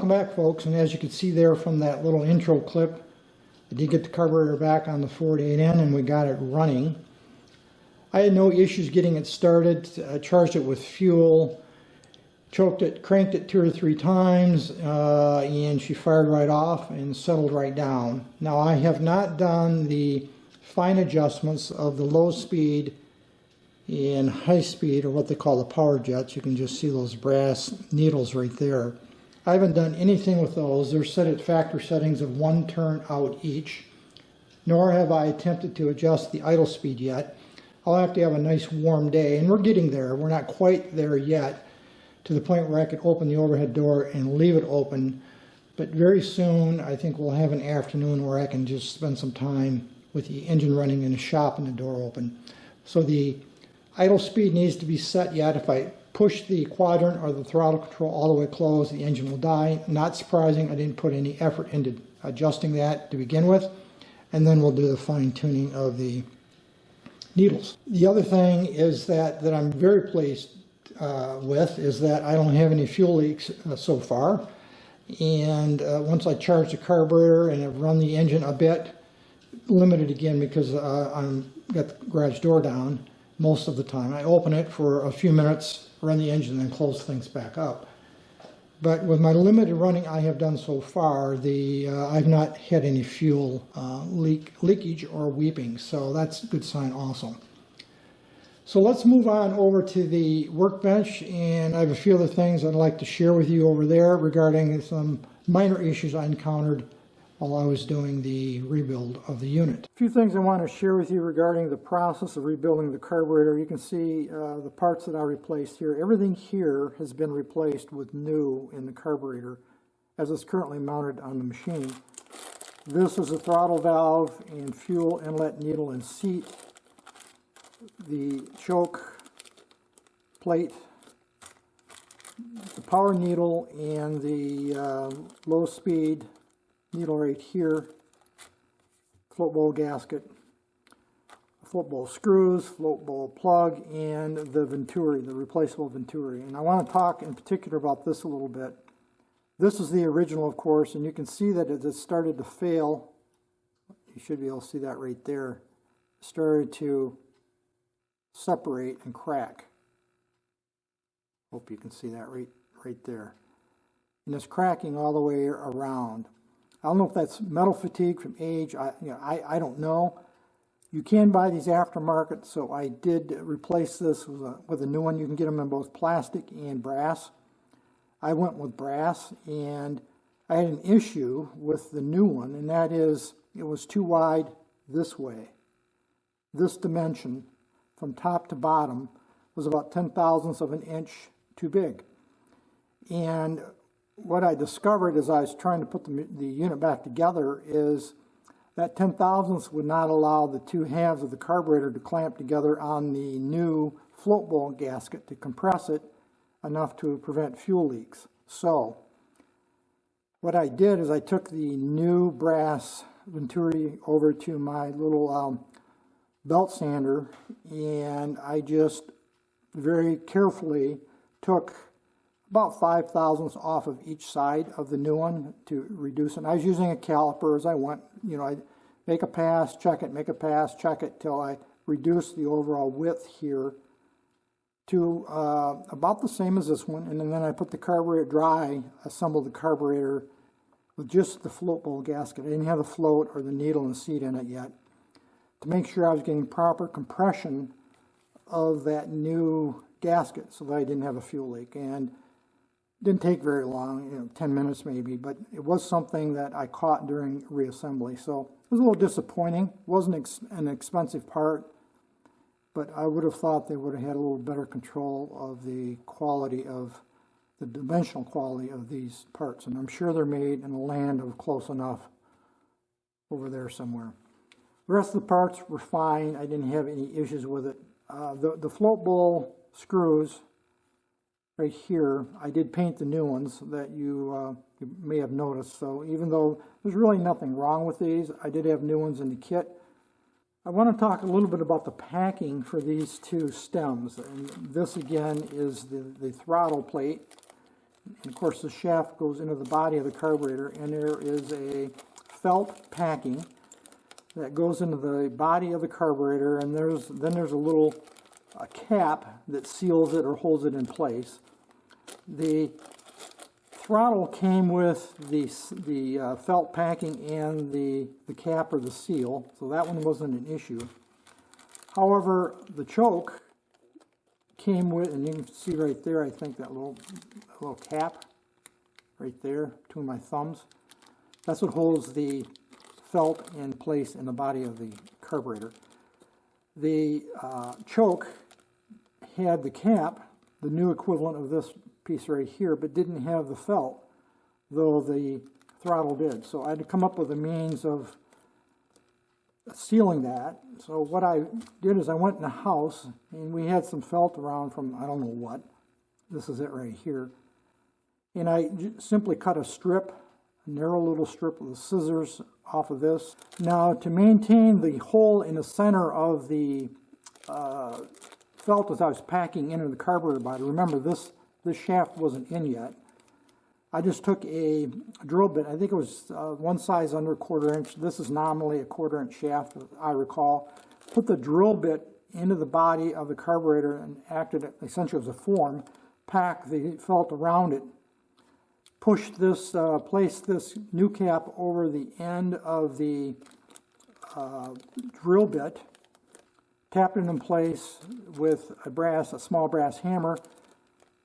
back, folks, and as you can see there from that little intro clip, I did get the carburetor back on the 4-8N and we got it running. I had no issues getting it started. I charged it with fuel, choked it, cranked it 2 or 3 times, and she fired right off and settled right down. Now, I have not done the fine adjustments of the low speed and high speed, or what they call the power jets. You can just see those brass needles right there. I haven't done anything with those. They're set at factory settings of 1 turn out each, nor have I attempted to adjust the idle speed yet. I'll have to have a nice warm day, and we're getting there. We're not quite there yet to the point where I can open the overhead door and leave it open, but very soon I think we'll have an afternoon where I can just spend some time with the engine running in the shop and the door open. So the idle speed needs to be set yet. If I push the quadrant or the throttle control all the way closed, the engine will die. Not surprising, I didn't put any effort into adjusting that to begin with. And then we'll do the fine tuning of the needles. The other thing is that I'm very pleased with is that I don't have any fuel leaks so far. And once I charge the carburetor and have run the engine a bit, limited again because I'm got the garage door down most of the time. I open it for a few minutes, run the engine, and then close things back up. But with my limited running I have done so far, I've not had any fuel leakage or weeping, so that's a good sign also. So let's move on over to the workbench, and I have a few other things I'd like to share with you over there regarding some minor issues I encountered while I was doing the rebuild of the unit. A few things I want to share with you regarding the process of rebuilding the carburetor. You can see the parts that I replaced here. Everything here has been replaced with new in the carburetor as it's currently mounted on the machine. This is a throttle valve and fuel inlet needle and seat. The choke plate, the power needle, and the low speed needle right here, float bowl gasket, float bowl screws, float bowl plug, and the venturi, the replaceable venturi. And I want to talk in particular about this a little bit. This is the original, of course, and you can see that it has started to fail. You should be able to see that right there. It started to separate and crack. Hope you can see that right there. And it's cracking all the way around. I don't know if that's metal fatigue from age. I don't know. You can buy these aftermarket, so I did replace this with a new one. You can get them in both plastic and brass. I went with brass, and I had an issue with the new one, and that is it was too wide this way. This dimension from top to bottom was about 10/1000ths of an inch too big. And what I discovered as I was trying to put the unit back together is that 10/1000ths would not allow the 2 halves of the carburetor to clamp together on the new float bowl gasket to compress it enough to prevent fuel leaks. So what I did is I took the new brass venturi over to my little belt sander, and I just very carefully took about 5/1000ths off of each side of the new one to reduce it. And I was using a caliper as I went. I make a pass, check it, make a pass, check it, till I reduce the overall width here to about the same as this one. And then I put the carburetor dry, assembled the carburetor with just the float bowl gasket. I didn't have the float or the needle and seat in it yet, to make sure I was getting proper compression of that new gasket so that I didn't have a fuel leak. And didn't take very long, 10 minutes maybe, but it was something that I caught during reassembly. So it was a little disappointing. It wasn't an expensive part, but I would have thought they would have had a little better control of the quality of the dimensional quality of these parts. And I'm sure they're made in a land of close enough over there somewhere. The rest of the parts were fine. I didn't have any issues with it. The float bowl screws right here, I did paint the new ones that you may have noticed. So even though there's really nothing wrong with these, I did have new ones in the kit. I want to talk a little bit about the packing for these 2 stems. And this again is the throttle plate. And of course the shaft goes into the body of the carburetor, and there is a felt packing that goes into the body of the carburetor, and then there's a little cap that seals it or holds it in place. The throttle came with the felt packing and the cap or the seal, so that one wasn't an issue. However, the choke came with, and you can see right there, I think that little cap right there between my thumbs. That's what holds the felt in place in the body of the carburetor. The choke had the cap, the new equivalent of this piece right here, but didn't have the felt, though the throttle did. So I had to come up with a means of sealing that. So what I did is I went in the house, and we had some felt around from I don't know what. This is it right here. And I simply cut a strip, a narrow little strip with the scissors off of this. Now, to maintain the hole in the center of the felt as I was packing into the carburetor body, remember this shaft wasn't in yet. I just took a drill bit, I think it was one size under 1/4 inch. This is nominally a 1/4 inch shaft, I recall. Put the drill bit into the body of the carburetor and acted essentially as a form, packed the felt around it, pushed this, placed this new cap over the end of the drill bit, tapped it in place with a small brass hammer,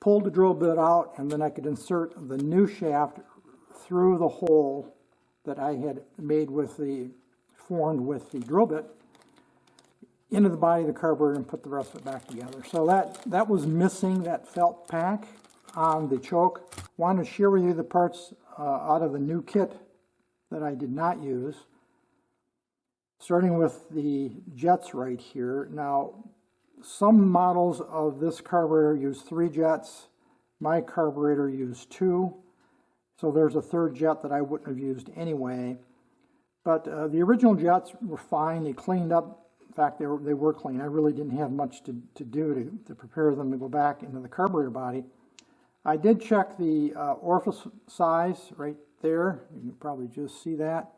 pulled the drill bit out, and then I could insert the new shaft through the hole that I had made formed with the drill bit into the body of the carburetor and put the rest of it back together. So that was missing, that felt pack on the choke. Wanted to share with you the parts out of the new kit that I did not use. Starting with the jets right here. Now, some models of this carburetor use 3 jets. My carburetor used 2. So there's a 3rd jet that I wouldn't have used anyway. But the original jets were fine. They cleaned up. In fact, they were clean. I really didn't have much to do to prepare them to go back into the carburetor body. I did check the orifice size right there. You can probably just see that.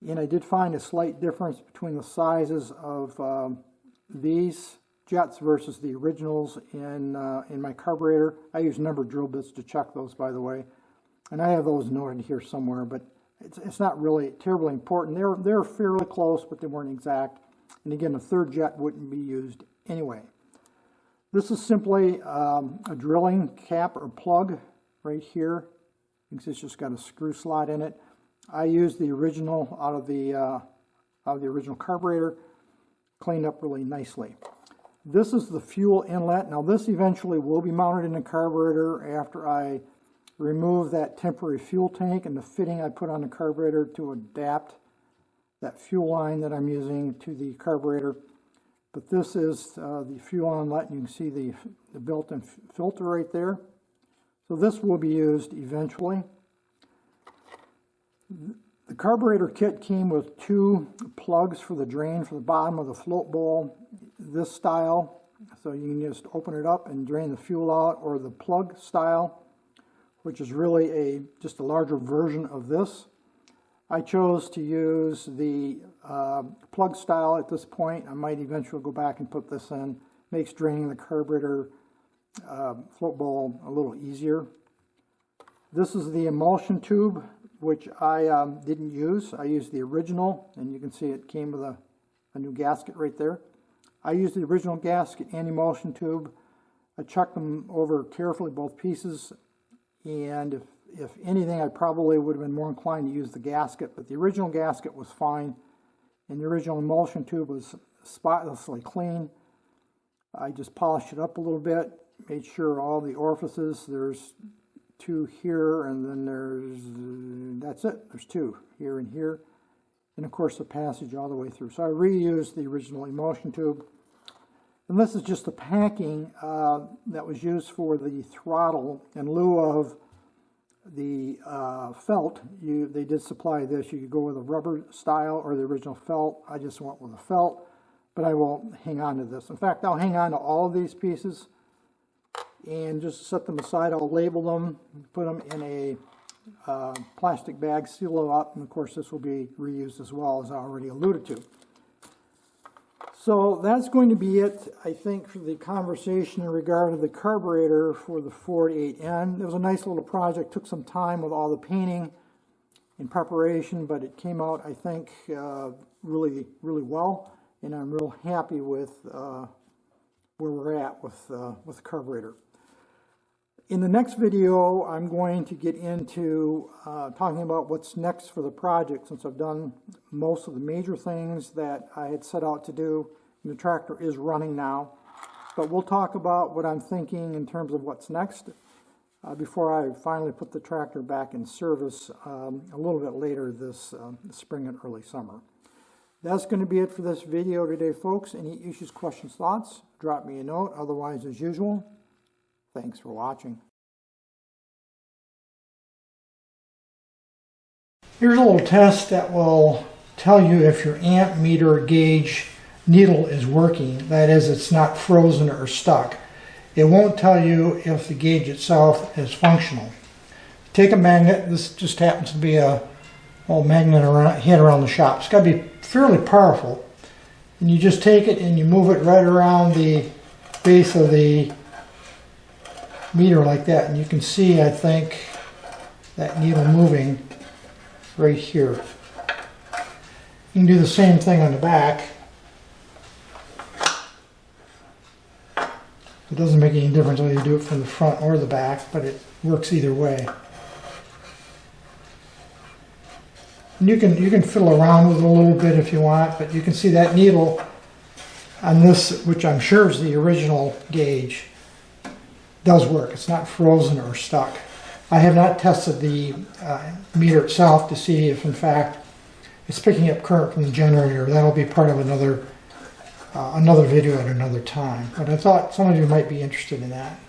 And I did find a slight difference between the sizes of these jets versus the originals in my carburetor. I use numbered drill bits to check those, by the way, and I have those noted here somewhere, but it's not really terribly important. They're fairly close, but they weren't exact. And again, a 3rd jet wouldn't be used anyway. This is simply a drilling cap or plug right here. You can see it's just got a screw slot in it. I used the original out of the original carburetor, cleaned up really nicely. This is the fuel inlet. Now this eventually will be mounted in the carburetor after I remove that temporary fuel tank and the fitting I put on the carburetor to adapt that fuel line that I'm using to the carburetor. But this is the fuel inlet, and you can see the built-in filter right there. So this will be used eventually. The carburetor kit came with 2 plugs for the drain for the bottom of the float bowl, this style, so you can just open it up and drain the fuel out, or the plug style, which is really just a larger version of this. I chose to use the plug style at this point. I might eventually go back and put this in. Makes draining the carburetor float bowl a little easier. This is the emulsion tube, which I didn't use. I used the original, and you can see it came with a new gasket right there. I used the original gasket and emulsion tube. I checked them over carefully, both pieces, and if anything, I probably would have been more inclined to use the gasket, but the original gasket was fine, and the original emulsion tube was spotlessly clean. I just polished it up a little bit, made sure all the orifices, there's 2 here, and then that's it, there's 2 here and here, and of course the passage all the way through. So I reused the original emulsion tube, and this is just the packing that was used for the throttle in lieu of the felt. They did supply this. You could go with a rubber style or the original felt. I just went with a felt, but I won't hang on to this. In fact, I'll hang on to all of these pieces and just set them aside. I'll label them, put them in a plastic bag, seal them up, and of course this will be reused as well, as I already alluded to. So that's going to be it, I think, for the conversation in regard to the carburetor for the Ford 8N. It was a nice little project, took some time with all the painting and preparation, but it came out, I think, really well, and I'm real happy with where we're at with the carburetor. In the next video, I'm going to get into talking about what's next for the project, since I've done most of the major things that I had set out to do, and the tractor is running now. But we'll talk about what I'm thinking in terms of what's next before I finally put the tractor back in service a little bit later this spring and early summer. That's going to be it for this video today, folks. Any issues, questions, thoughts, drop me a note. Otherwise, as usual, thanks for watching. Here's a little test that will tell you if your amp meter gauge needle is working. That is, it's not frozen or stuck. It won't tell you if the gauge itself is functional. Take a magnet. This just happens to be a old magnet hid around the shop. It's got to be fairly powerful. And you just take it and you move it right around the base of the meter like that, and you can see, I think, that needle moving right here. You can do the same thing on the back. It doesn't make any difference whether you do it from the front or the back, but it works either way. And you can fiddle around with it a little bit if you want, but you can see that needle on this, which I'm sure is the original gauge, does work. It's not frozen or stuck. I have not tested the meter itself to see if in fact it's picking up current from the generator. That'll be part of another video at another time. But I thought some of you might be interested in that.